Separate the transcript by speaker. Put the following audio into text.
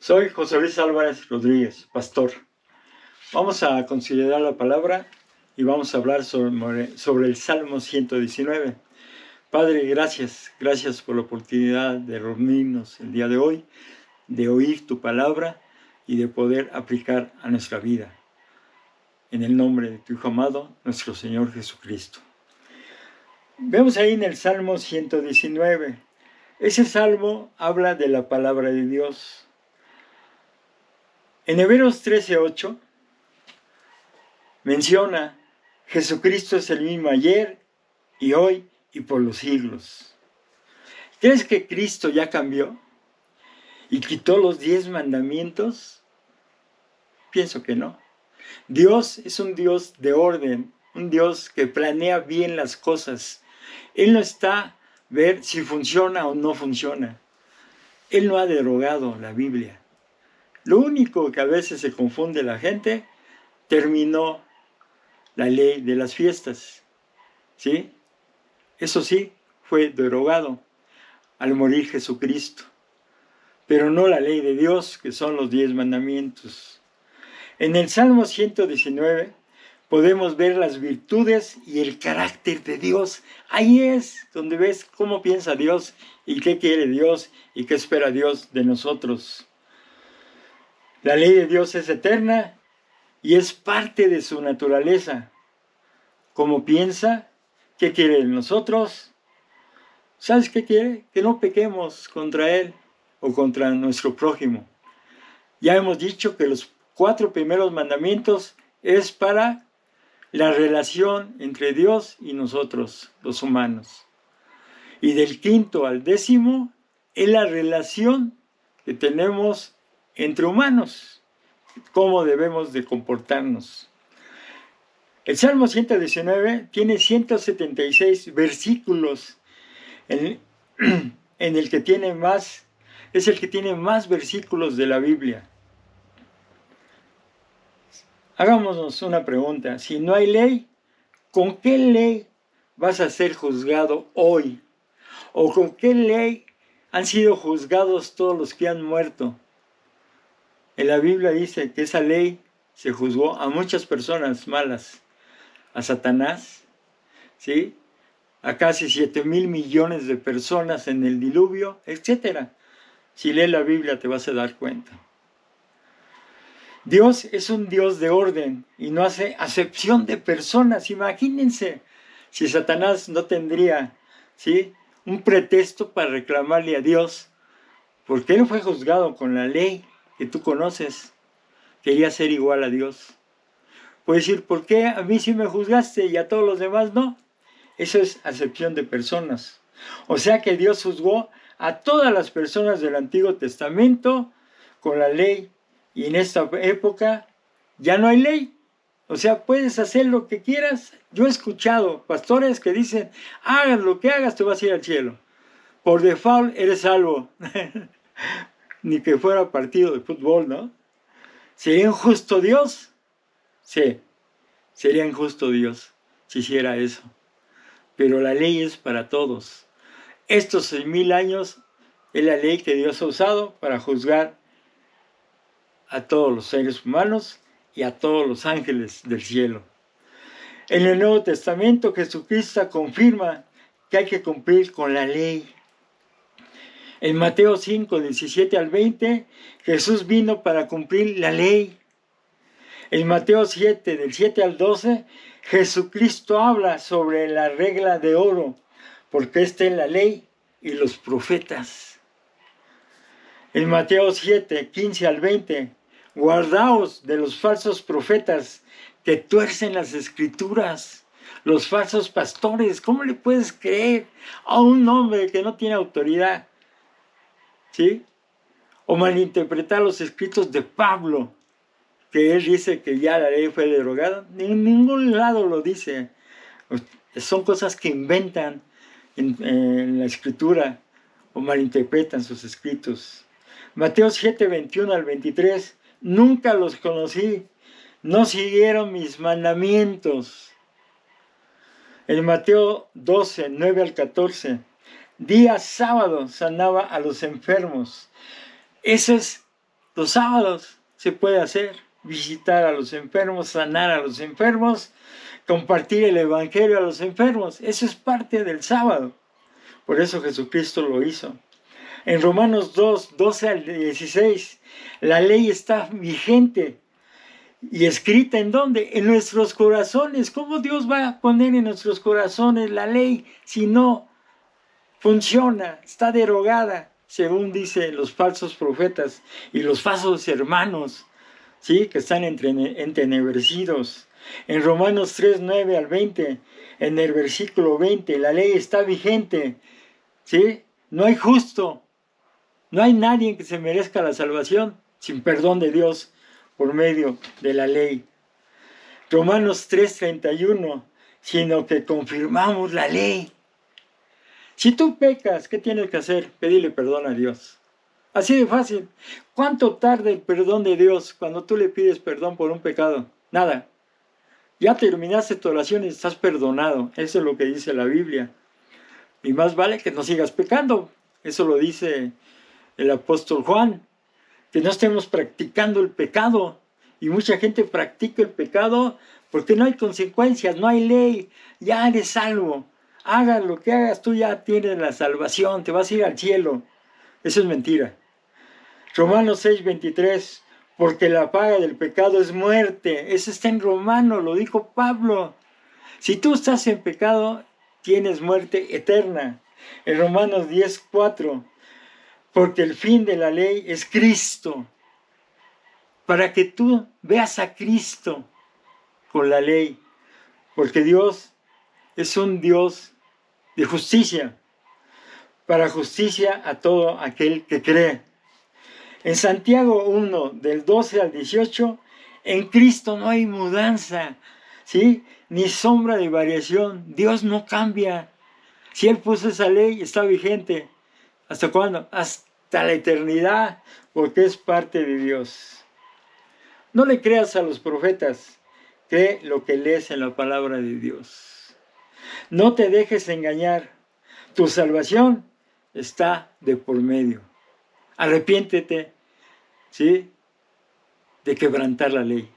Speaker 1: Soy José Luis Álvarez Rodríguez, pastor. Vamos a considerar la palabra y vamos a hablar sobre el Salmo 119. Padre, gracias por la oportunidad de reunirnos el día de hoy, de oír tu palabra y de poder aplicar a nuestra vida. En el nombre de tu Hijo amado, nuestro Señor Jesucristo. Vemos ahí en el Salmo 119. Ese salmo habla de la palabra de Dios. En Hebreos 13:8 menciona: Jesucristo es el mismo ayer y hoy y por los siglos. ¿Crees que Cristo ya cambió y quitó los 10 mandamientos? Pienso que no. Dios es un Dios de orden, un Dios que planea bien las cosas. Él no está a ver si funciona o no funciona. Él no ha derogado la Biblia. Lo único que a veces se confunde la gente: terminó la ley de las fiestas, ¿sí? Eso sí, fue derogado al morir Jesucristo, pero no la ley de Dios, que son los 10 mandamientos. En el Salmo 119 podemos ver las virtudes y el carácter de Dios. Ahí es donde ves cómo piensa Dios y qué quiere Dios y qué espera Dios de nosotros. La ley de Dios es eterna y es parte de su naturaleza. ¿Cómo piensa? ¿Qué quiere de nosotros? ¿Sabes qué quiere? Que no pequemos contra Él o contra nuestro prójimo. Ya hemos dicho que los 4 primeros mandamientos es para la relación entre Dios y nosotros, los humanos. Y del 5º al 10º es la relación que tenemos entre humanos, cómo debemos de comportarnos. El Salmo 119 tiene 176 versículos, en el que tiene más, es el que tiene más versículos de la Biblia. Hagámonos una pregunta: si no hay ley, ¿con qué ley vas a ser juzgado hoy? ¿O con qué ley han sido juzgados todos los que han muerto? En la Biblia dice que esa ley se juzgó a muchas personas malas, a Satanás, ¿sí?, a casi 7,000 millones de personas en el diluvio, etc. Si lees la Biblia te vas a dar cuenta. Dios es un Dios de orden y no hace acepción de personas. Imagínense si Satanás no tendría, ¿sí?, un pretexto para reclamarle a Dios, porque él fue juzgado con la ley que tú conoces. Quería ser igual a Dios. Puede decir: ¿por qué a mí sí me juzgaste y a todos los demás no? Eso es acepción de personas. O sea que Dios juzgó a todas las personas del Antiguo Testamento con la ley, y en esta época ya no hay ley. O sea, puedes hacer lo que quieras. Yo he escuchado pastores que dicen: hagas lo que hagas, te vas a ir al cielo. Por default eres salvo. Ni que fuera partido de fútbol, ¿no? ¿Sería injusto Dios? Sí, sería injusto Dios si hiciera eso. Pero la ley es para todos. Estos 6,000 años es la ley que Dios ha usado para juzgar a todos los seres humanos y a todos los ángeles del cielo. En el Nuevo Testamento, Jesucristo confirma que hay que cumplir con la ley. En Mateo 5, 17 al 20, Jesús vino para cumplir la ley. En Mateo 7, del 7 al 12, Jesucristo habla sobre la regla de oro, porque esta es la ley y los profetas. En Mateo 7, 15 al 20, guardaos de los falsos profetas que tuercen las escrituras, los falsos pastores. ¿Cómo le puedes creer a un hombre que no tiene autoridad? ¿Sí? O malinterpretar los escritos de Pablo, que él dice que ya la ley fue derogada. En ningún lado lo dice. Son cosas que inventan en la escritura o malinterpretan sus escritos. Mateo 7, 21 al 23. Nunca los conocí, no siguieron mis mandamientos. En Mateo 12, 9 al 14. Día sábado sanaba a los enfermos. Eso es los sábados se puede hacer, visitar a los enfermos, sanar a los enfermos, compartir el evangelio a los enfermos. Eso es parte del sábado. Por eso Jesucristo lo hizo. En Romanos 2, 12 al 16, la ley está vigente y escrita ¿en dónde? En nuestros corazones. ¿Cómo Dios va a poner en nuestros corazones la ley si no funciona, está derogada, según dicen los falsos profetas y los falsos hermanos, ¿sí? Que están entenebrecidos? En Romanos 3, 9 al 20, en el versículo 20, la ley está vigente, ¿sí? No hay justo, no hay nadie que se merezca la salvación sin perdón de Dios por medio de la ley. Romanos 3, 31, sino que confirmamos la ley. Si tú pecas, ¿qué tienes que hacer? Pedirle perdón a Dios. Así de fácil. ¿Cuánto tarda el perdón de Dios cuando tú le pides perdón por un pecado? Nada. Ya terminaste tu oración y estás perdonado. Eso es lo que dice la Biblia. Y más vale que no sigas pecando. Eso lo dice el apóstol Juan. Que no estemos practicando el pecado. Y mucha gente practica el pecado porque no hay consecuencias, no hay ley. Ya eres salvo. Hagas lo que hagas, tú ya tienes la salvación, te vas a ir al cielo. Eso es mentira. Romanos 6, 23, porque la paga del pecado es muerte. Eso está en Romanos, lo dijo Pablo. Si tú estás en pecado, tienes muerte eterna. En Romanos 10, 4, porque el fin de la ley es Cristo. Para que tú veas a Cristo con la ley. Porque Dios es un Dios de justicia, para justicia a todo aquel que cree. En Santiago 1, del 12 al 18, en Cristo no hay mudanza, ¿sí? Ni sombra de variación. Dios no cambia. Si Él puso esa ley, está vigente. ¿Hasta cuándo? Hasta la eternidad, porque es parte de Dios. No le creas a los profetas, cree lo que lees en la palabra de Dios. No te dejes engañar. Tu salvación está de por medio. Arrepiéntete, ¿sí? De quebrantar la ley.